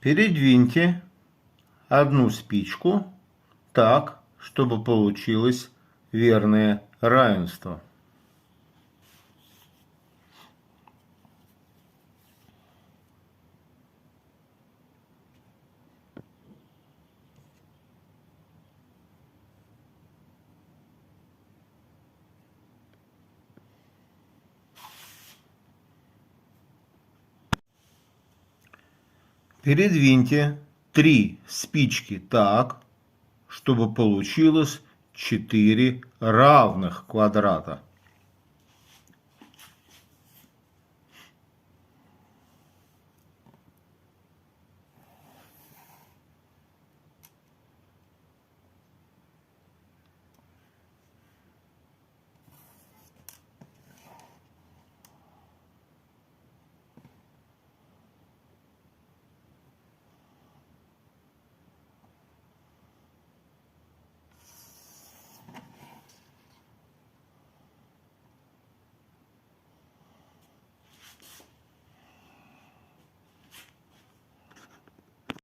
Передвиньте одну спичку так, чтобы получилось верное равенство. Передвиньте 3 спички так, чтобы получилось 4 равных квадрата.